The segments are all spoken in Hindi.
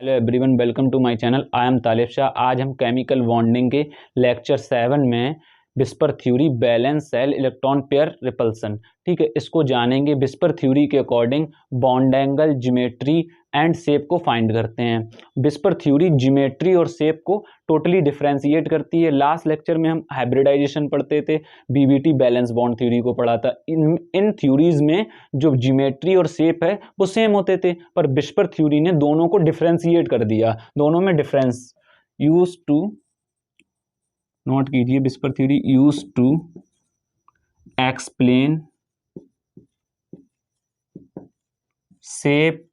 Hello everyone, welcome to my channel. I am Talib Shah. आज हम केमिकल बॉन्डिंग के लेक्चर 7 में VSEPR theory, valence shell electron pair repulsion, ठीक है, इसको जानेंगे। विस्पर थ्योरी के according bond angle, geometry and shape को फाइंड करते हैं। विस्पर थ्योरी ज्योमेट्री और शेप को टोटली डिफरेंशिएट करती है। लास्ट लेक्चर में हम हाइब्रिडाइजेशन पढ़ते थे, बीबीटी बैलेंस बॉन्ड थ्योरी को पढ़ा था। इन थ्योरीज में जो ज्योमेट्री और शेप है वो सेम होते थे, पर विस्पर थ्योरी ने दोनों को डिफरेंशिएट कर दिया, दोनों में डिफरेंस। यूज टू नोट कीजिए, VSEPR theory use to explain shape,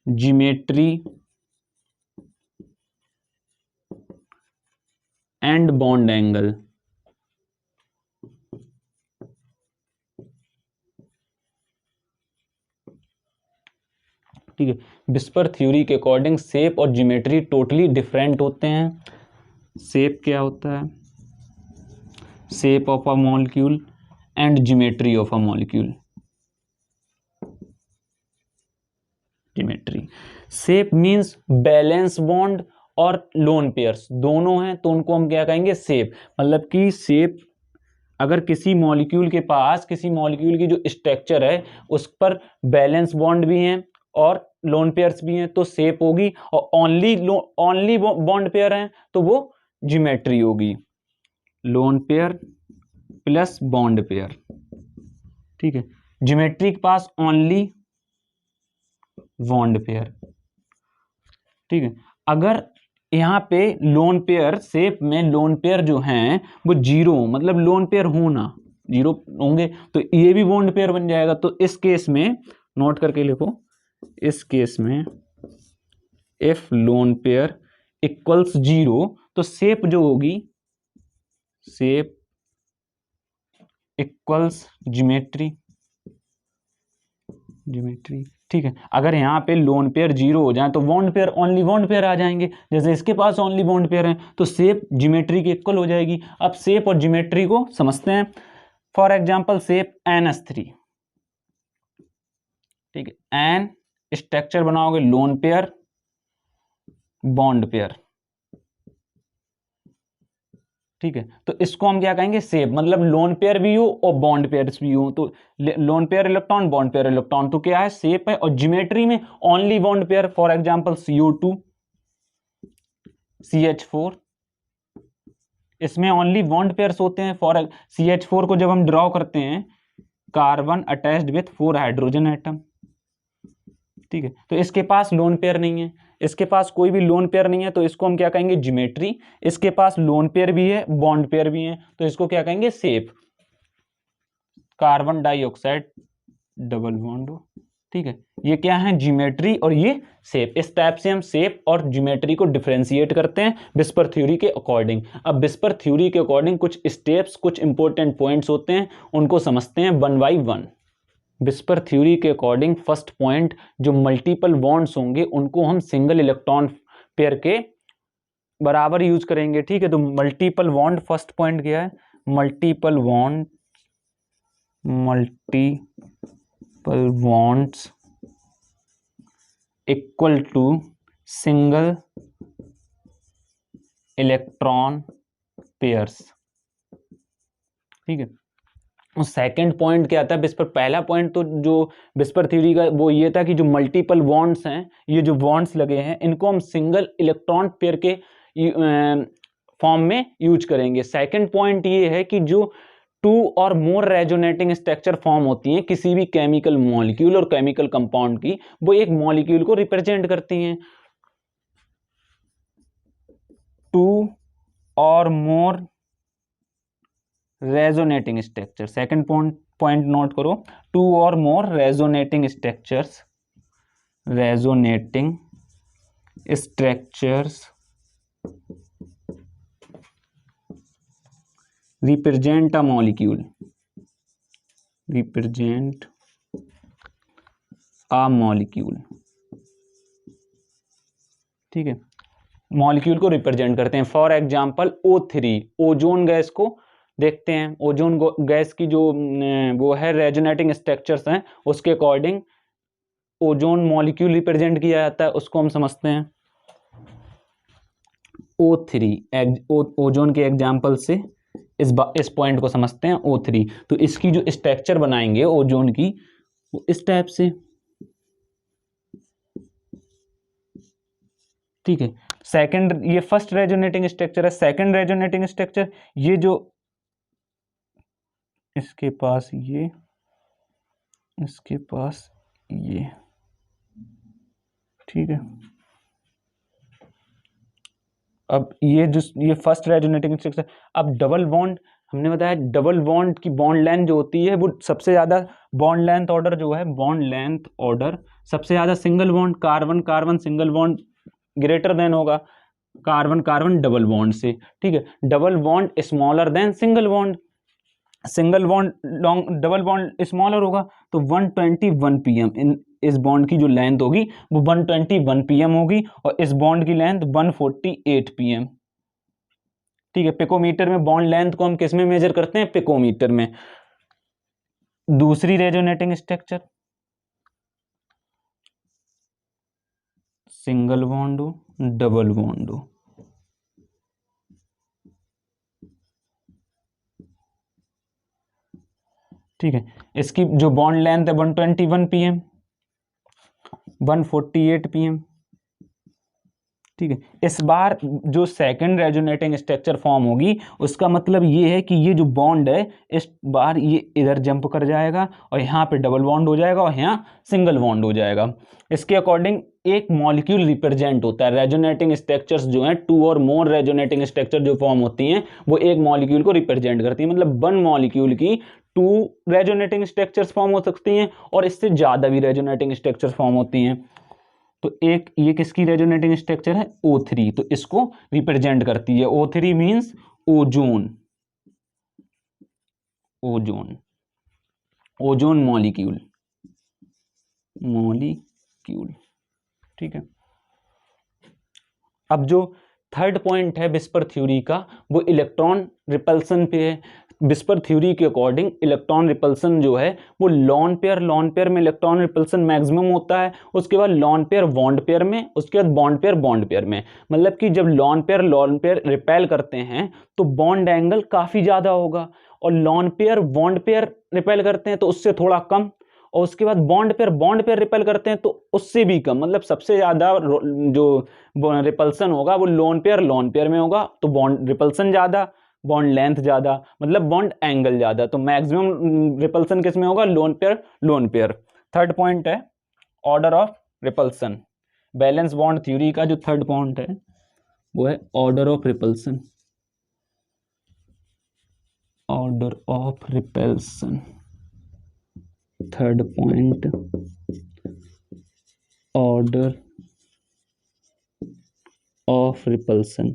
geometry and bond angle. ठीक है, विस्पर थ्योरी के अकॉर्डिंग शेप और ज्योमेट्री टोटली डिफरेंट होते हैं। शेप क्या होता है? Shape of a molecule and geometry of a molecule. Geometry, shape means balance bond और लोन पेयर्स दोनों हैं, तो उनको हम क्या कहेंगे? शेप। मतलब कि शेप, अगर किसी मॉलिक्यूल के पास, किसी मॉलिक्यूल की जो स्ट्रक्चर है उस पर बैलेंस बॉन्ड भी हैं और लोन पेयर्स भी हैं, तो शेप होगी। और ओनली बॉन्ड पेयर हैं तो वो ज्योमेट्री होगी। Lone pair plus bond pair, ठीक है। ज्योमेट्री के पास ओनली बॉन्ड पेयर, ठीक है। अगर यहाँ पे लोन पेयर, शेप में लोन पेयर जो हैं वो जीरो, मतलब लोन पेयर होना जीरो होंगे, तो ये भी बॉन्ड पेयर बन जाएगा। तो इस केस में नोट करके लिखो, इस केस में if lone pair equals zero, तो शेप जो होगी, शेप इक्वल्स ज्योमेट्री, ज्योमेट्री, ठीक है। अगर यहाँ पे लोन पेयर जीरो हो जाए तो bond pair, only bond pair आ जाएंगे। जैसे इसके पास ओनली बॉन्ड पेयर है तो शेप ज्योमेट्री की इक्वल हो जाएगी। अब शेप और ज्योमेट्री को समझते हैं। फॉर एग्जांपल शेप NH3, ठीक है। एन स्ट्रक्चर बनाओगे लोन पेयर बॉन्ड पेयर, ठीक है। तो इसको हम क्या कहेंगे? शेप। मतलब लोन पेयर भी हो और बॉन्ड पेयर भी हो, तो lone pair electron, bond pair electron, तो क्या है? शेप है। और ज्योमेट्री में only bond pair, for example CO2 CH4, इसमें ओनली बॉन्ड पेयर्स होते हैं। फॉर CH4 को जब हम ड्रॉ करते हैं, carbon attached with 4 hydrogen atom, ठीक है। तो इसके पास लोन पेयर नहीं है, इसके पास कोई भी लोन पेयर नहीं है, तो इसको हम क्या कहेंगे? ज्योमेट्री। इसके पास लोन पेयर भी है, बॉन्ड पेयर भी है, तो इसको क्या कहेंगे? Shape. Carbon dioxide double bond, ठीक है। ये क्या है? ज्योमेट्री और ये शेप। इस टाइप से हम शेप और ज्योमेट्री को डिफरेंशिएट करते हैं विस्पर थ्योरी के अकॉर्डिंग। अब विस्पर थ्योरी के अकॉर्डिंग कुछ स्टेप्स, कुछ इंपॉर्टेंट पॉइंट्स होते हैं, उनको समझते हैं one by one. Whisper theory के अकॉर्डिंग फर्स्ट पॉइंट, जो मल्टीपल बॉन्ड्स होंगे उनको हम सिंगल इलेक्ट्रॉन पेयर के बराबर यूज करेंगे, ठीक है। तो मल्टीपल बॉन्ड, फर्स्ट पॉइंट क्या है? Multiple bond, multiple bonds equal to single electron pairs, ठीक है। सेकंड पॉइंट क्या था विस्पर? पहला पॉइंट तो जो विस्पर थ्योरी का वो ये था कि जो मल्टीपल बॉन्ड्स हैं, ये जो बॉन्ड्स लगे हैं, इनको हम सिंगल इलेक्ट्रॉन पेयर के फॉर्म में यूज करेंगे। सेकंड पॉइंट ये है कि जो 2 और मोर रेजोनेटिंग स्ट्रक्चर फॉर्म होती हैं किसी भी केमिकल मॉलिक्यूल और केमिकल कंपाउंड की, वो एक मॉलिक्यूल को रिप्रेजेंट करती हैं। 2 और more resonating structure, second point note करो। 2 और more resonating structures, resonating structures represent a molecule, represent a molecule, ठीक है। मॉलिक्यूल को रिप्रेजेंट करते हैं। For example O3, ozone gas को देखते हैं। ओजोन गैस की जो वो है रेजोनेटिंग स्ट्रक्चर्स हैं, उसके अकॉर्डिंग ओजोन मॉलिक्यूल रिप्रेजेंट किया जाता है उसको हम समझते हैं O3। ओजोन के एग्जाम्पल से इस पॉइंट को समझते हैं O3। तो इसकी जो स्ट्रक्चर बनाएंगे ओजोन की वो इस टाइप से, ठीक है। सेकंड, ये फर्स्ट रेजोनेटिंग स्ट्रक्चर है। सेकंड रेजोनेटिंग स्ट्रक्चर, ये जो इसके पास ये, इसके पास ये, ठीक है। अब ये फर्स्ट रेजोनेटिंग स्ट्रक्चर। अब डबल बॉन्ड, हमने बताया डबल बॉन्ड की बॉन्ड लेंथ जो होती है वो सबसे ज्यादा बॉन्ड लेंथ ऑर्डर जो है, बॉन्ड लेंथ ऑर्डर सबसे ज्यादा single bond carbon carbon single bond greater than होगा कार्बन कार्बन डबल बॉन्ड से, ठीक है। Double bond smaller than single bond, single bond long, double bond smaller होगा। तो 121 pm इन इस बॉन्ड की जो लेंथ होगी वो 121 pm होगी, और इस बॉन्ड की लेंथ 148 pm, ठीक है। पिकोमीटर में बॉन्ड लेंथ को हम किस में मेजर करते हैं? पिकोमीटर में। दूसरी रेजोनेटिंग स्ट्रक्चर, सिंगल बॉन्ड हो डबल बॉन्ड हो, ठीक है। इसकी जो बॉन्ड लेंथ है 121 pm, 148 pm, ठीक है। इस बार जो सेकंड रेजोनेटिंग स्ट्रक्चर फॉर्म होगी उसका मतलब ये है कि ये जो बॉन्ड है इस बार ये इधर जंप कर जाएगा और यहाँ पे डबल बॉन्ड हो जाएगा और यहाँ सिंगल बॉन्ड हो जाएगा। इसके अकॉर्डिंग एक मॉलिक्यूल रिप्रेजेंट होता है। रेजोनेटिंग स्ट्रक्चर्स जो हैं, टू और मोर रेजोनेटिंग स्ट्रक्चर जो फॉर्म होती हैं वो एक मॉलिक्यूल को रिप्रेजेंट करती है। मतलब वन मॉलिक्यूल की टू रेजोनेटिंग स्ट्रक्चर्स फॉर्म हो सकती हैं और इससे ज्यादा भी रेजोनेटिंग स्ट्रक्चर्स फॉर्म होती हैं। तो एक ये किसकी रेजोनेटिंग स्ट्रक्चर है? O3, तो इसको रिप्रेजेंट करती है। O3 means ozone, ozone, ozone molecule, molecule, ठीक है। अब जो थर्ड पॉइंट है विस्पर थ्योरी का वो इलेक्ट्रॉन रिपल्सन पे है। विस्पर थ्योरी के अकॉर्डिंग इलेक्ट्रॉन रिपल्सन जो है वो लॉन पेयर में इलेक्ट्रॉन रिपल्सन मैक्सिमम होता है, उसके बाद लॉन पेयर बॉन्ड पेयर में, उसके बाद बॉन्ड पेयर में। मतलब कि जब लॉन पेयर रिपेल करते हैं तो बॉन्ड एंगल काफी ज्यादा होगा, और lone pair bond pair repel करते हैं तो उससे थोड़ा कम, और उसके बाद बॉन्ड पेयर रिपेल करते हैं तो उससे भी कम। मतलब सबसे ज्यादा जो रिपल्सन होगा वो लोन पेयर में होगा, तो बॉन्ड रिपल्सन ज्यादा, बॉन्ड लेंथ ज्यादा, मतलब बॉन्ड एंगल ज्यादा। तो मैक्सिमम रिपल्सन किस में होगा? Lone pair. थर्ड पॉइंट है order of repulsion. Valence bond theory का जो थर्ड पॉइंट है वो है order of repulsion, order of repulsion. Third point, order of repulsion,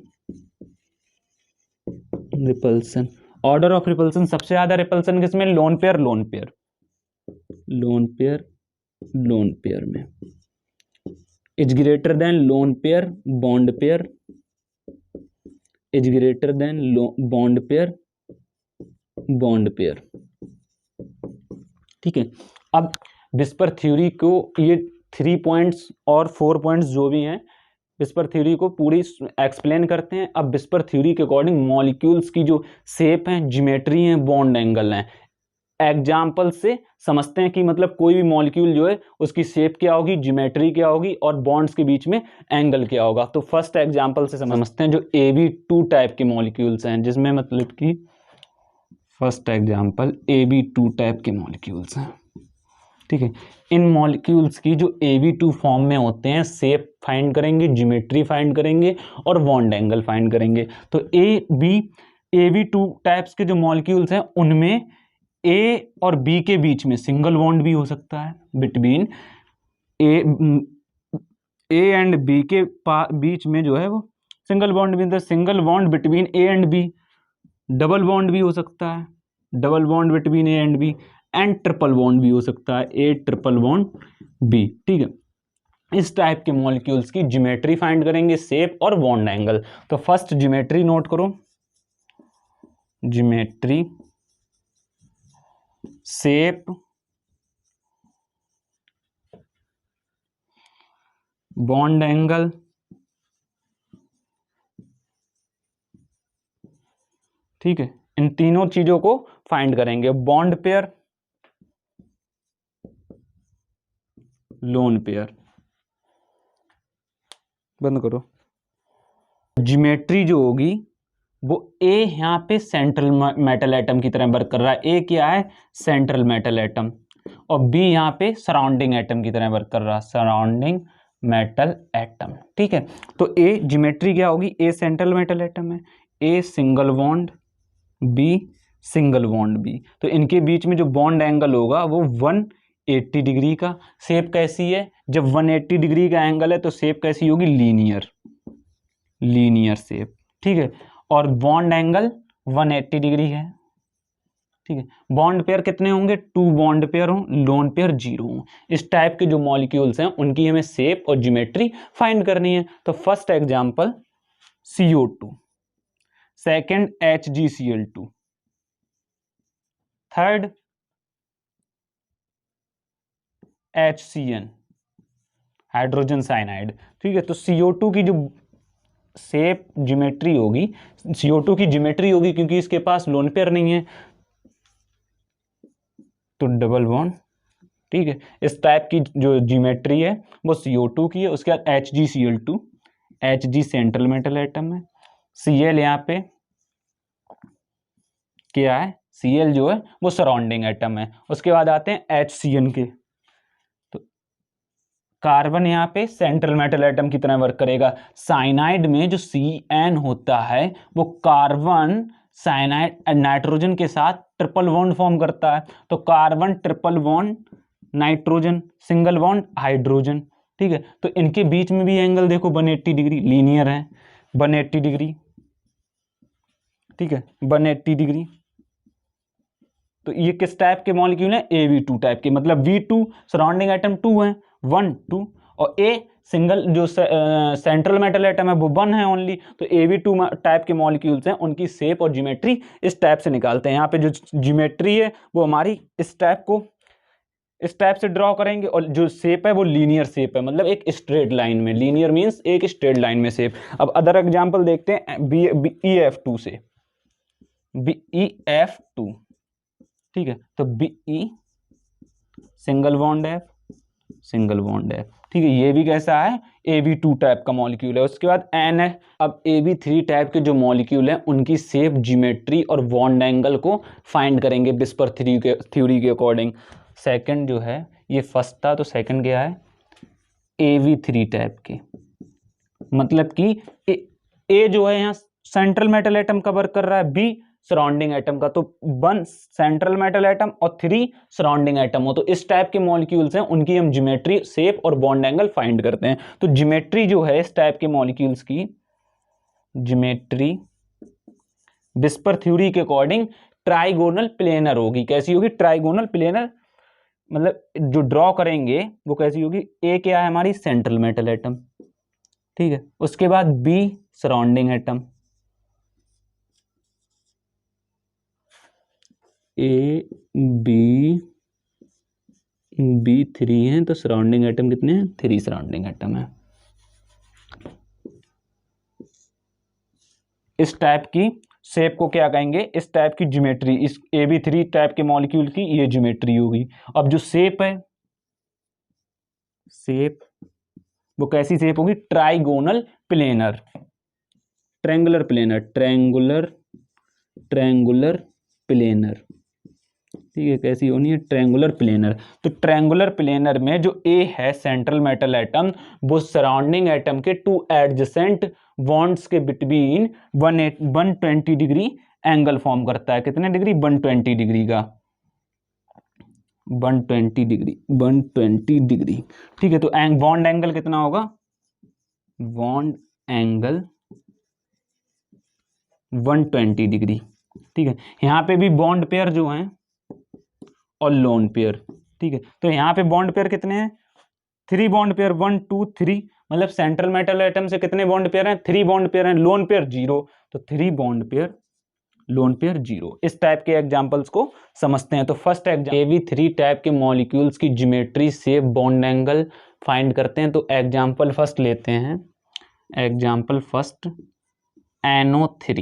repulsion, order of repulsion. सबसे ज्यादा रिपल्सन किसमें? लोन पेयर में। Is greater than lone pair bond pair, is greater than bond pair, ठीक है। अब विस्पर थ्योरी को ये 3 पॉइंट्स और 4 पॉइंट्स जो भी हैं विस्पर थ्योरी को पूरी एक्सप्लेन करते हैं। अब विस्पर थ्योरी के अकॉर्डिंग मॉलिक्यूल्स की जो शेप है, ज्योमेट्री है, बॉन्ड एंगल है, एग्जाम्पल से समझते हैं कि मतलब कोई भी मॉलिक्यूल जो है उसकी शेप क्या होगी, ज्योमेट्री क्या होगी और बॉन्ड्स के बीच में एंगल क्या होगा। तो फर्स्ट एग्जाम्पल से समझते हैं जो AB2 टाइप के मॉलिक्यूल्स हैं, जिसमें मतलब कि फर्स्ट एग्जाम्पल AB2 टाइप के मॉलिक्यूल्स हैं, ठीक है। इन मॉलिक्यूल्स की जो AB2 फॉर्म में होते हैं शेप फाइंड करेंगे, ज्योमेट्री फाइंड करेंगे और बॉन्ड एंगल फाइंड करेंगे। तो AB2 टाइप्स के जो मॉलिक्यूल्स हैं उनमें A और B के बीच में सिंगल बॉन्ड भी हो सकता है, बिटवीन A एंड B के बीच में जो है वो सिंगल बॉन्ड भी, single bond between A and B। Double bond भी हो सकता है, double bond between A and B, and triple bond भी हो सकता है, A ट्रिपल बॉन्ड B, ठीक है। इस टाइप के मॉलिक्यूल्स की ज्योमेट्री फाइंड करेंगे, शेप और बॉन्ड एंगल। तो फर्स्ट ज्योमेट्री नोट करो, ज्योमेट्री, शेप बॉन्ड एंगल, ठीक है, इन तीनों चीजों को फाइंड करेंगे। बॉन्ड पेयर, लोन पेयर, बंद करो। ज्योमेट्री जो होगी वो ए यहाँ पे सेंट्रल मेटल एटम की तरह वर्क कर रहा है। ए क्या है? Central metal atom. और बी यहाँ पे सराउंडिंग एटम की तरह वर्क कर रहा है, सराउंडिंग मेटल एटम। ठीक है, तो ए ज्योमेट्री क्या होगी? ए सेंट्रल मेटल एटम है, a single bond, b single bond b. तो इनके बीच में जो बॉन्ड एंगल होगा वो 180 डिग्री का। शेप कैसी है? जब 180 डिग्री का एंगल है तो शेप कैसी होगी? Linear, linear shape. ठीक है, और बॉन्ड एंगल 180 डिग्री है। ठीक है, बॉन्ड पेयर कितने होंगे? 2 बॉन्ड पेयर हो, लोन पेयर 0 हो। इस टाइप के जो मॉलिक्यूल्स हैं उनकी हमें शेप और ज्योमेट्री फाइंड करनी है। तो first example CO2, second HgCl2, third HCN, hydrogen cyanide. ठीक है, तो CO2 की जो शेप ज्योमेट्री होगी, CO2 की ज्योमेट्री होगी, क्योंकि इसके पास लोन पेयर नहीं है तो डबल बॉन्ड। ठीक है, इस टाइप की जो ज्योमेट्री है वो CO2 की है। उसके बाद HgCl2, Hg central metal atom है, Cl यहाँ पे क्या है? Cl जो है वो सराउंडिंग एटम है। उसके बाद आते हैं HCN के, तो कार्बन यहाँ पे सेंट्रल मेटल एटम की तरह वर्क करेगा। साइनाइड में जो Cn होता है वो कार्बन साइनाइड नाइट्रोजन के साथ ट्रिपल बॉन्ड फॉर्म करता है। तो carbon triple bond nitrogen, single bond hydrogen. ठीक है, तो इनके बीच में भी एंगल देखो 180 डिग्री, लीनियर है 180 डिग्री। ठीक है, 180 डिग्री। तो ये किस टाइप के मॉलिक्यूल हैं? AV2 टाइप के, मतलब V2 सराउंडिंग एटम 2 है, 1 2, और A सिंगल जो सेंट्रल मेटल एटम है वो 1 है ओनली। तो AV2 टाइप के मॉलिक्यूल्स हैं, उनकी शेप और ज्योमेट्री इस टाइप से निकालते हैं। यहाँ पे जो ज्योमेट्री है वो हमारी इस टाइप को इस टाइप से ड्रॉ करेंगे, और जो शेप है वो लीनियर शेप है, मतलब एक स्ट्रेट लाइन में। लीनियर मींस एक स्ट्रेट लाइन में शेप। अब अदर एग्जांपल देखते हैं BEF2 से, BEF2। ठीक है, तो BE single bond F, single bond F। ठीक है, ये भी कैसा है? AV2 टाइप का मॉलिक्यूल है। उसके बाद N है। अब AV3 टाइप के जो मॉलिक्यूल हैं उनकी शेप, ज्योमेट्री और बॉन्ड एंगल को फाइंड करेंगे विस्पर थ्योरी के अकॉर्डिंग। सेकंड जो है, ये फर्स्ट था तो सेकंड क्या है? AV3 टाइप के, मतलब कि ए जो है यहाँ सेंट्रल मेटल एटम का वर्क कर रहा है, बी सराउंडिंग एटम का। तो 1 सेंट्रल मेटल एटम और 3 सराउंडिंग एटम हो। तो इस टाइप के मॉलिक्यूल्स हैं, उनकी हम ज्योमेट्री, शेप और बॉन्ड एंगल फाइंड करते हैं। तो ज्योमेट्री जो है इस टाइप के मॉलिक्यूल्स की, ज्योमेट्री विस्पर थ्योरी के अकॉर्डिंग ट्राइगोनल प्लेनर होगी। कैसी होगी? ट्राइगोनल प्लेनर, मतलब जो ड्रॉ करेंगे वो कैसी होगी? ए क्या है हमारी? Central metal atom. ठीक है, उसके बाद b surrounding atom, a b B3 है, तो सराउंडिंग एटम कितने हैं? 3 सराउंडिंग एटम है। इस टाइप की शेप को क्या कहेंगे? इस टाइप की ज्योमेट्री, इस AB3 टाइप के मॉलिक्यूल की ये ज्योमेट्री होगी। अब जो शेप है, शेप वो कैसी शेप होगी? Trigonal planar, triangular planar, triangular planar. ठीक है, कैसी होनी है? Triangular planar. तो ट्रायंगुलर प्लेनर में जो ए है सेंट्रल मेटल एटम, वो सराउंडिंग एटम के 2 एडजेसेंट बॉन्ड्स के बिटवीन 120 डिग्री एंगल फॉर्म करता है। कितने डिग्री? 120 डिग्री का, 120 डिग्री, 120 डिग्री। ठीक है, तो बॉन्ड एंगल कितना होगा? Bond angle 120 degree. ठीक है, यहाँ पे भी बॉन्ड पेयर जो हैं और लोन पेयर। ठीक है, तो यहाँ पे बॉन्ड पेयर कितने हैं? 3 बॉन्ड पेयर, 1 2 3, मतलब सेंट्रल मेटल एटम से कितने बॉन्ड पेयर हैं? 3 बॉन्ड पेयर हैं। लोन पेयर 0, तो 3 बॉन्ड पेयर, लोन पेयर 0। इस टाइप के एग्जांपल्स को समझते हैं। तो फर्स्ट एग्जांपल, AV3 टाइप के मॉलिक्यूल्स की geometry, shape, bond angle find करते हैं। तो एग्जाम्पल फर्स्ट लेते हैं, एग्जाम्पल फर्स्ट NO3,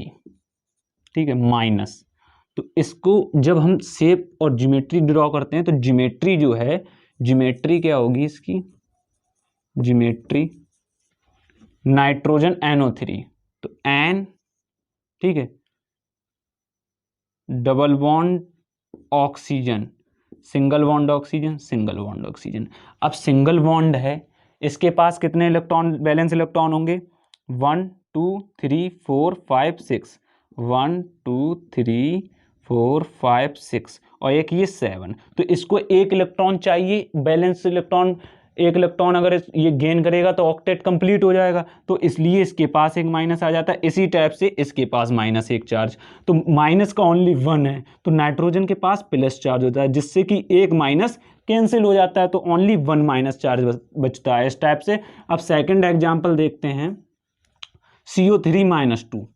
ठीक है, माइनस। तो इसको जब हम शेप और ज्योमेट्री ड्रॉ करते हैं तो ज्योमेट्री जो है, ज्योमेट्री क्या होगी इसकी, ज्योमेट्री नाइट्रोजन NO3, तो N, ठीक है, double bond oxygen, single bond oxygen, single bond oxygen. अब सिंगल बॉन्ड है, इसके पास कितने इलेक्ट्रॉन, वैलेंस इलेक्ट्रॉन होंगे, 1 2 3 4 5 6, 1 2 3 4 5 6 और एक ये 7। तो इसको एक इलेक्ट्रॉन चाहिए, बैलेंस इलेक्ट्रॉन, एक इलेक्ट्रॉन अगर ये गेन करेगा तो ऑक्टेट कंप्लीट हो जाएगा, तो इसलिए इसके पास एक माइनस आ जाता है। इसी टाइप से इसके पास -1 चार्ज, तो माइनस का ओनली 1 है, तो नाइट्रोजन के पास प्लस चार्ज होता है, जिससे कि एक माइनस कैंसिल हो जाता है, तो ओनली 1 माइनस चार्ज बचता है, इस टाइप से। अब सेकेंड एग्जाम्पल देखते हैं, CO3-2,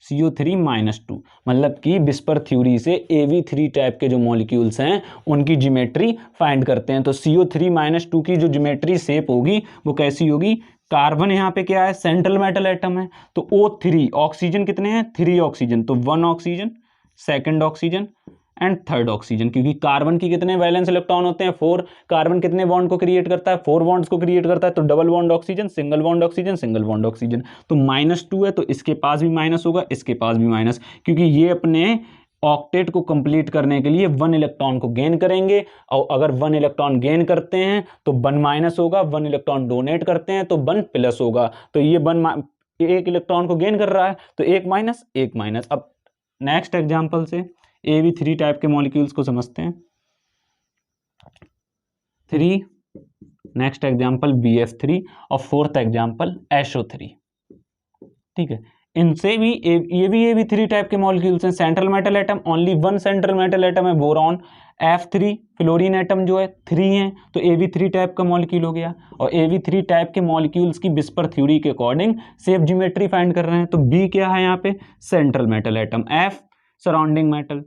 CO3-2 मतलब कि विस्पर थ्योरी से Av3 टाइप के जो मॉलिक्यूल्स हैं उनकी ज्योमेट्री फाइंड करते हैं। तो CO3-2 की जो ज्योमेट्री शेप होगी वो कैसी होगी, कार्बन यहाँ पे क्या है, सेंट्रल मेटल एटम है, तो O3, ऑक्सीजन कितने हैं, 3 ऑक्सीजन, तो 1 oxygen, second oxygen and third oxygen, क्योंकि कार्बन की कितने वैलेंस इलेक्ट्रॉन होते हैं, 4। कार्बन कितने बॉन्ड को क्रिएट करता है, 4 बॉन्ड्स को क्रिएट करता है, तो double bond oxygen, single bond oxygen, single bond oxygen. तो -2 है, तो इसके पास भी माइनस होगा, इसके पास भी माइनस, क्योंकि ये अपने ऑक्टेट को कंप्लीट करने के लिए 1 इलेक्ट्रॉन को गेन करेंगे, और अगर 1 इलेक्ट्रॉन गेन करते हैं तो 1 माइनस होगा, 1 इलेक्ट्रॉन डोनेट करते हैं तो 1 प्लस होगा। तो ये 1 इलेक्ट्रॉन को गेन कर रहा है, तो एक माइनस एक माइनस। अब नेक्स्ट एग्जाम्पल से Av3 टाइप के मॉलिक्यूल्स को समझते हैं। 3, नेक्स्ट एग्जाम्पल BF3 और फोर्थ एग्जाम्पल SO3, ठीक है। इनसे भी ये भी Av3 टाइप के मॉलिक्यूल्स हैं, central metal atom, only 1 central metal atom है, बोरॉन। F3 फ्लोरीन एटम जो है 3 है, तो Av3 टाइप का मॉलिक्यूल हो गया। और Av3 टाइप के मॉलिक्यूल्स की विस्पर थ्योरी के अकॉर्डिंग शेप ज्योमेट्री फाइंड कर रहे हैं। तो B क्या है यहाँ पे, central metal atom, F surrounding metal,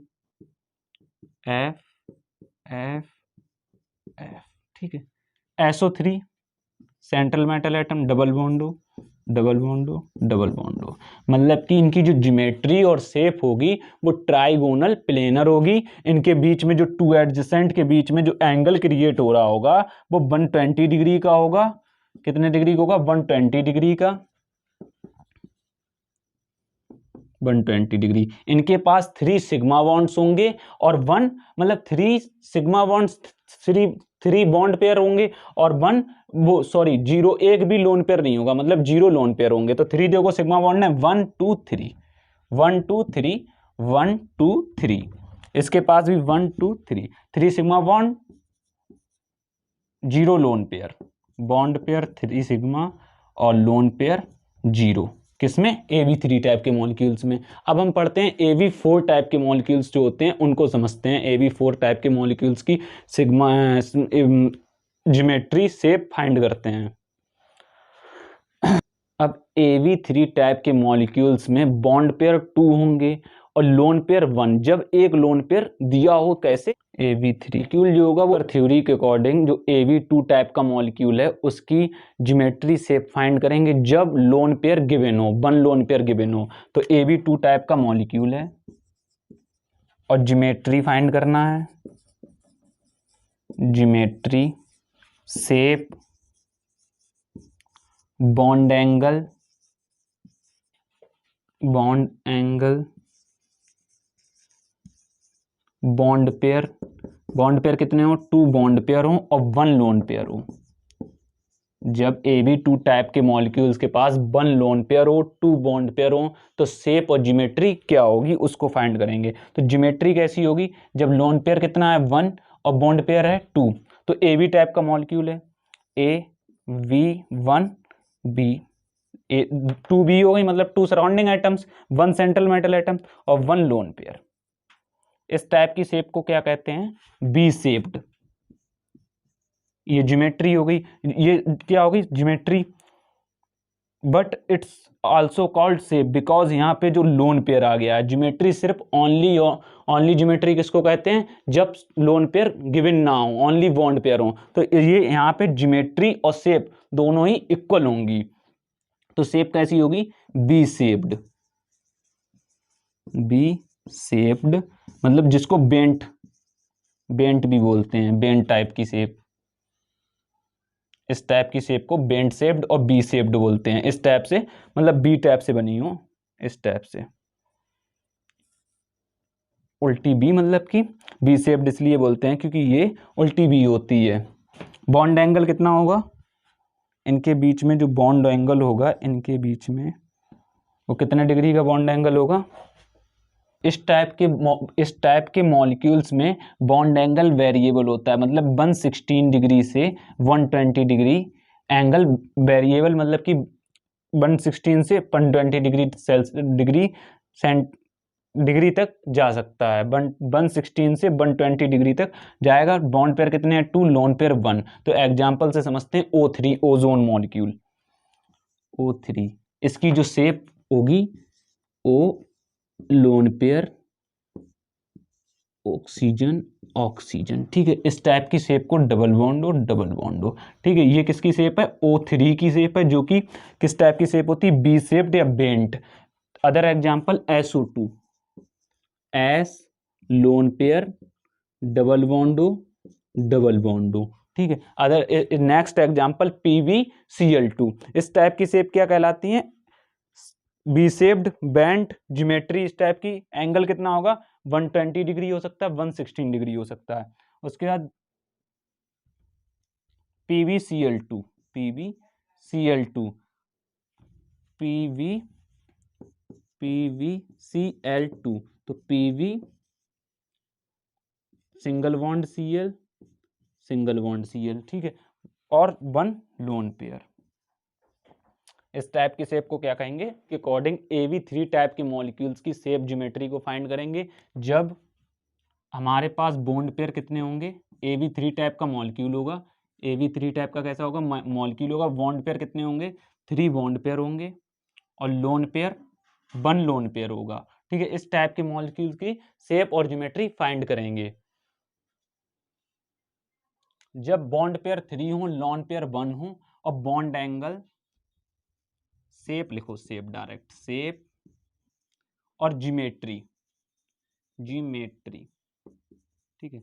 F F F, ठीक है। SO3 central metal atom, double बॉन्डो, डबल बॉन्डो, डबल बॉन्डो, मतलब कि इनकी जो ज्योमेट्री और शेप होगी वो ट्राइगोनल प्लेनर होगी। इनके बीच में जो 2 एडजेसेंट के बीच में जो एंगल क्रिएट हो रहा होगा वो 120 डिग्री का होगा। कितने डिग्री का होगा, 120 डिग्री का, 120 डिग्री। इनके पास 3 सिग्मा बॉन्ड्स होंगे और 1 मतलब 3 सिग्मा बॉन्ड्स, 3 बॉन्ड पेयर होंगे और 1 वो सॉरी 0, एक भी लोन पेयर नहीं होगा, मतलब 0 लोन पेयर होंगे। तो 3 देखो सिग्मा बॉन्ड है, 1 2 3, 1 2 3, 1 2 3। इसके पास भी 1 2 3, 3 sigma bond, 0 lone pair, bond pair 3 sigma और लोन पेयर 0, किसमें, Av3 टाइप के मॉलिक्यूल्स में। अब हम पढ़ते हैं Av4 टाइप के मॉलिक्यूल्स जो होते हैं उनको समझते हैं। Av4 टाइप के मॉलिक्यूल्स की सिग्मा ज्योमेट्री शेप फाइंड करते हैं। अब Av3 टाइप के मॉलिक्यूल्स में बॉन्ड पेयर 2 होंगे और लोन पेयर 1, जब एक लोन पेयर दिया हो, कैसे, Av3 मॉलिक्यूल जो होगा वो थ्योरी के अकॉर्डिंग जो Av2 टाइप का मॉलिक्यूल है उसकी ज्योमेट्री शेप फाइंड करेंगे जब लोन पेयर गिवन हो, 1 लोन पेयर गिवन हो। तो Av2 टाइप का मॉलिक्यूल है और ज्योमेट्री फाइंड करना है, geometry shape, bond angle, bond angle, bond pair, bond pair कितने हो, 2 बॉन्ड पेयर हो और 1 लोन पेयर हो। जब Av2 टाइप के मॉलिक्यूल्स के पास 1 लोन पेयर हो, 2 बॉन्ड पेयर हो, तो शेप और ज्योमेट्री क्या होगी उसको फाइंड करेंगे। तो ज्योमेट्री कैसी होगी, जब लोन पेयर कितना है 1 और बॉन्ड पेयर है 2, तो Av टाइप का मॉलिक्यूल है AV1B, 2B हो गई, मतलब 2 surrounding atoms, 1 central metal atom और 1 लोन पेयर। इस टाइप की शेप को क्या कहते हैं, बी शेप्ड। ये ज्योमेट्री हो गई, ये क्या होगी, geometry but it's also called shape because यहाँ पे जो लोन पेयर आ गया है। ज्योमेट्री सिर्फ ओनली ज्योमेट्री किसको कहते हैं, जब लोन पेयर गिवन ना हो, ओनली बॉन्ड पेयर हो, तो ये यहाँ पे ज्योमेट्री और शेप दोनों ही इक्वल होंगी। तो शेप कैसी होगी, बी शेप्ड। बी शेप्ड मतलब जिसको बेंट भी बोलते हैं, बेंट टाइप की शेप। इस टाइप की शेप को बेंट शेप्ड और बी शेप्ड बोलते हैं। इस टाइप से मतलब बी टाइप से बनी हो, इस टाइप से उल्टी बी, मतलब कि बी शेप्ड इसलिए बोलते हैं क्योंकि ये उल्टी बी होती है। बॉन्ड एंगल कितना होगा, इनके बीच में जो बॉन्ड एंगल होगा, इनके बीच में वो कितने डिग्री का बॉन्ड एंगल होगा। इस टाइप के मॉलिक्यूल्स में बॉन्ड एंगल वेरिएबल होता है, मतलब 116 डिग्री से 120 डिग्री एंगल वेरिएबल, मतलब कि 116 से 120 डिग्री तक जा सकता है। 116 से 120 डिग्री तक जाएगा। बॉन्ड पेयर कितने हैं, 2, लोन पेयर 1। तो एग्जांपल से समझते हैं O3 ओजोन मॉलिक्यूल। O3 इसकी जो शेप होगी, O lone pair oxygen oxygen, ठीक है। इस टाइप की शेप को डबल बॉन्ड हो, डबल बॉन्ड हो, ठीक है। ये किसकी शेप है, O3 की शेप है, जो कि किस टाइप की शेप होती है, बी शेप्ड या bent. Other example SO2 S lone pair double bond हो, डबल बॉन्ड हो, ठीक है। अदर नेक्स्ट एग्जांपल PbCl2, इस टाइप की शेप क्या कहलाती है, बी शेप्ड बेंट ज्योमेट्री। इस टाइप की एंगल कितना होगा, 120 डिग्री हो सकता है, 116 डिग्री हो सकता है। उसके बाद PbCl2 PbCl2 PbCl2 तो Pb single bond Cl single bond Cl, ठीक है, और 1 लोन पेयर। इस टाइप की शेप को क्या कहेंगे कि अकॉर्डिंग AB3 टाइप के मॉलिक्यूल्स की शेप ज्योमेट्री को फाइंड करेंगे जब हमारे पास बॉन्ड पेयर कितने होंगे, AB3 टाइप का मॉलिक्यूल होगा। AB3 टाइप का कैसा होगा मॉलिक्यूल होगा, बॉन्ड पेयर कितने होंगे, 3 बॉन्ड पेयर होंगे, और लोन पेयर 1 लोन पेयर होगा, ठीक है। इस टाइप के मॉलिक्यूल की शेप और ज्योमेट्री फाइंड करेंगे। जब बॉन्ड पेयर 3 हो, लोन पेयर 1 हो, और बॉन्ड एंगल, शेप लिखो, शेप डायरेक्ट शेप और ज्योमेट्री ठीक है।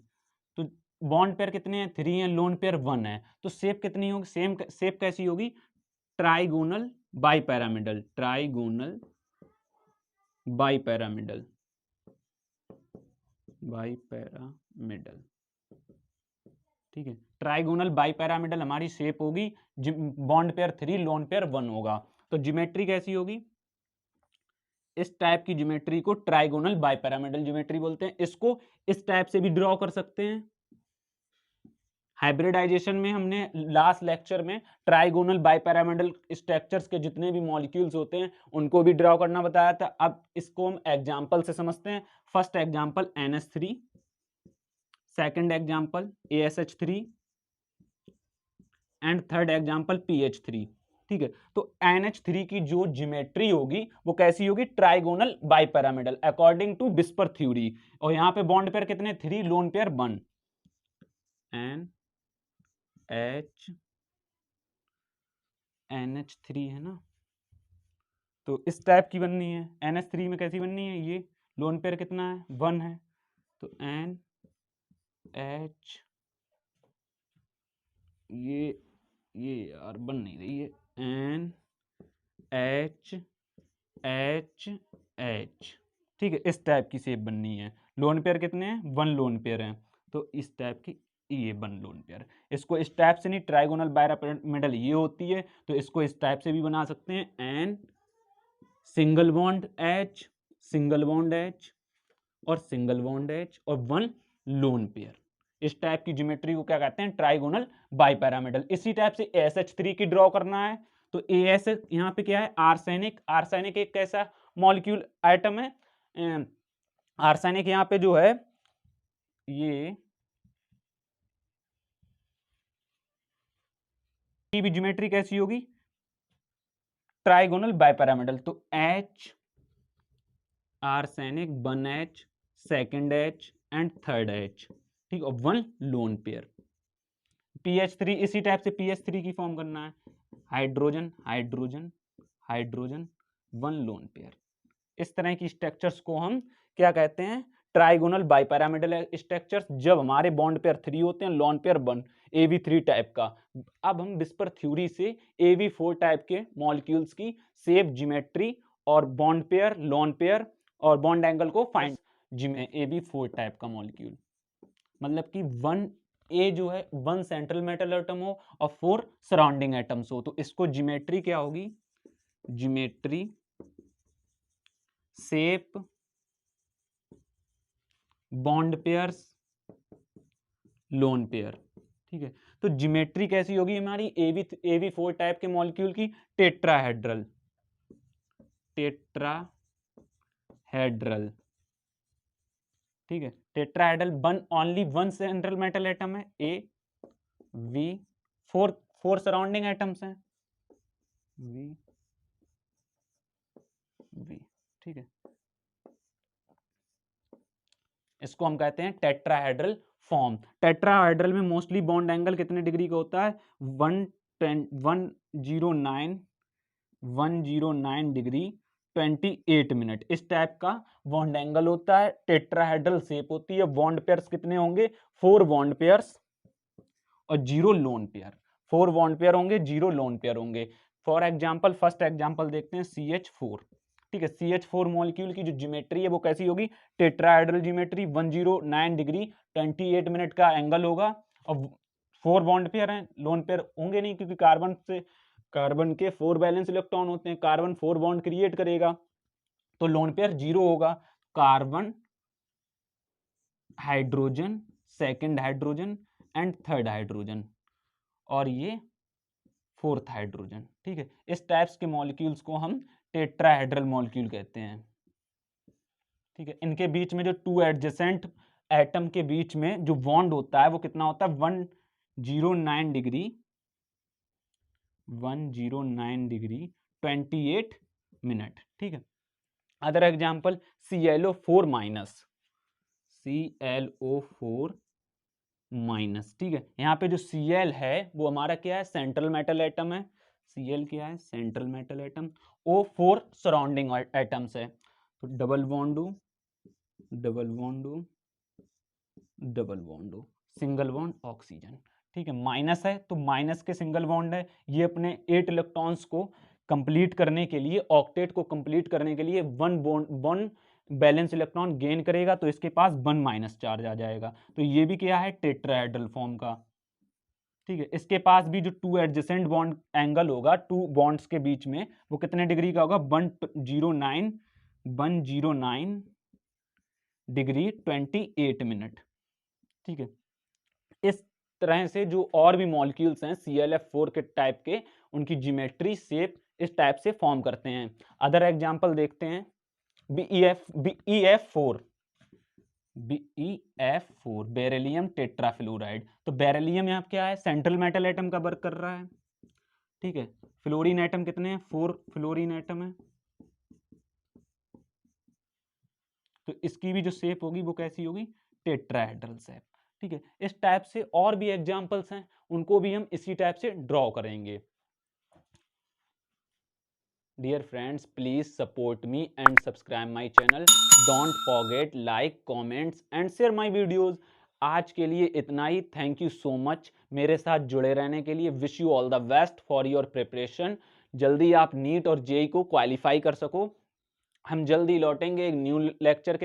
तो बॉन्ड पेयर कितने हैं, 3 हैं, लोन पेयर 1 है, तो शेप कितनी होगी, सेम शेप कैसी होगी, ट्राइगोनल बाइपैरामिडल, ट्राइगोनल बाइपैरामिडल बाइपैरामिडल, ठीक है। ट्राइगोनल बाइपैरामिडल हमारी शेप होगी, बॉन्ड पेयर 3 लोन पेयर 1 होगा। तो ज्योमेट्री कैसी होगी, इस टाइप की ज्योमेट्री को ट्राइगोनल बाइपैरामिडल ज्योमेट्री बोलते हैं। इसको इस टाइप से भी ड्रॉ कर सकते हैं। हाइब्रिडाइजेशन में हमने लास्ट लेक्चर में ट्राइगोनल बाइपैरामिडल स्ट्रक्चर्स के जितने भी मॉलिक्यूल्स होते हैं उनको भी ड्रॉ करना बताया था। अब इसको हम एग्जांपल से समझते हैं। First example NH3, second example ASH3 and third example PH3, ठीक है। तो NH3 की जो ज्योमेट्री होगी वो कैसी होगी, trigonal bipyramidal according to VSEPR theory. और यहां पे बॉन्ड पेयर कितने, 3, लोन पेयर 1, NH3 है ना, तो इस टाइप की बननी है। NH3 में कैसी बननी है, ये लोन पेयर कितना है, 1 है, तो NH, ये यार बन नहीं रही है, NH, ठीक है। इस टाइप की शेप बननी है। लोन पेयर कितने हैं, 1 लोन पेयर हैं, तो इस टाइप की ये 1 लोन पेयर। इसको इस टाइप से नहीं, ट्राइगोनल बाइपैरामिडल ये होती है, तो इसको इस टाइप से भी बना सकते हैं, N single bond H, single bond H और सिंगल बॉन्ड H और 1 लोन पेयर। इस टाइप की ज्योमेट्री को क्या कहते हैं, ट्राइगोनल बाइपैरामिडल। इसी टाइप से ASH3 की ड्रॉ करना है, तो AS यहाँ पे क्या है, आर्सेनिक। आर्सेनिक एक कैसा मॉलिक्यूल आइटम है, आर्सेनिक यहाँ पे जो है ये की भी ज्योमेट्री कैसी होगी, ट्राइगोनल बाइपिरामिडल, तो H arsenic, 1H, second H and third H, ठीक, और 1 लोन पेयर। PH3 इसी टाइप से PH3 की फॉर्म करना है, hydrogen hydrogen hydrogen, 1 lone pair. इस तरह की स्ट्रक्चर्स को हम क्या कहते हैं, ट्राइगोनल बाइपिरामिडल स्ट्रक्चर्स, जब हमारे बॉन्ड पेयर 3 होते हैं, लोन पेयर 1, AB3 टाइप का। अब हम विस्पर थ्योरी से AB4 टाइप के मॉलिक्यूल्स की शेप, ज्योमेट्री और बॉन्ड पेयर, लोन पेयर और बॉन्ड एंगल को फाइंड। AB4 टाइप का मॉलिक्यूल मतलब कि 1A जो है 1 सेंट्रल मेटल एटम हो और 4 सराउंडिंग एटम्स हो, तो इसको ज्योमेट्री क्या होगी, geometry, shape, bond pairs, lone pair, ठीक है। तो ज्योमेट्री कैसी होगी हमारी AB4 टाइप के मॉलिक्यूल की, टेट्राहेड्रल, टेट्राहेड्रल, ठीक है। Tetrahedral, only 1 central metal atom है A, V, 4 सराउंडिंग एटम्स हैं V, ठीक है। इसको हम कहते हैं टेट्राहेड्रल फॉर्म। टेट्राहेड्रल में मोस्टली बॉन्ड एंगल कितने डिग्री का होता है, 109 डिग्री 28 मिनट, इस टाइप का बॉन्ड एंगल होता है। टेट्राहेड्रल शेप होती है। बॉन्ड पेयर्स कितने होंगे, 4 बॉन्ड पेयर्स और 0 लोन पेयर। 4 बॉन्ड पेयर होंगे, 0 लोन पेयर होंगे। फॉर एग्जाम्पल, फर्स्ट एग्जाम्पल देखते हैं, CH4, ठीक है। CH4 मॉलिक्यूल की जो ज्योमेट्री है वो कैसी होगी, टेट्राहेड्रल ज्योमेट्री, 109 डिग्री 28 मिनट का एंगल होगा और 4 बॉन्ड पेयर हैं, लोन पेयर होंगे नहीं क्योंकि कार्बन के 4 वैलेंस इलेक्ट्रॉन होते हैं, कार्बन 4 बॉन्ड क्रिएट करेगा, तो लोन पेयर 0 होगा। Carbon, hydrogen, second hydrogen and third hydrogen, और ये 4th हाइड्रोजन, ठीक है। इस टाइप्स के मॉलिक्यूल्स को हम टेट्राहेड्रल मॉलिक्यूल कहते हैं, ठीक है। इनके बीच में जो 2 एडजेसेंट एटम के बीच में जो बॉन्ड होता है वो कितना होता है, 109 डिग्री 28 मिनट, ठीक है। अदर एग्जाम्पल, ClO4 माइनस, ठीक है। यहाँ पे जो Cl है वो हमारा क्या है, सेंट्रल मेटल एटम है। Cl क्या है, central metal atom. O4 surrounding atoms है, तो double bond single bond oxygen, ठीक है। माइनस है तो माइनस के सिंगल बॉन्ड है, ये अपने 8 इलेक्ट्रॉन्स को कंप्लीट करने के लिए, ऑक्टेट को कंप्लीट करने के लिए 1 बैलेंस इलेक्ट्रॉन गेन करेगा, तो इसके पास 1 माइनस चार्ज आ जाएगा, तो ये भी क्या है, टेट्राहेड्रल फॉर्म का, ठीक है। इसके पास भी जो 2 एडजेसेंट बॉन्ड एंगल होगा 2 बॉन्ड्स के बीच में, वो कितने डिग्री का होगा, 109 डिग्री 28 मिनट, ठीक है। इस तरह से जो और भी मॉलिक्यूल्स हैं ClF4 के टाइप के, उनकी ज्योमेट्री, शेप इस टाइप से फॉर्म करते हैं। अदर एग्जांपल देखते हैं, BeF4, बेरिलियम टेट्राफ्लोराइड। तो बेरिलियम यहाँ क्या है, सेंट्रल मेटल एटम का वर्क कर रहा है, ठीक है। फ्लोरीन एटम कितने हैं, 4 फ्लोरीन एटम है, तो इसकी भी जो शेप होगी वो कैसी होगी, टेट्राहेड्रल शेप, ठीक है। इस टाइप से और भी एग्जांपल्स हैं, उनको भी हम इसी टाइप से ड्रॉ करेंगे। Dear friends, please support me and subscribe my channel. Don't forget like, comments and share my videos. आज के लिए इतना ही। थैंक यू सो मच मेरे साथ जुड़े रहने के लिए। Wish you all the best for your preparation. जल्दी आप नीट और जेई को क्वालिफाई कर सको। हम जल्दी लौटेंगे एक न्यू लेक्चर के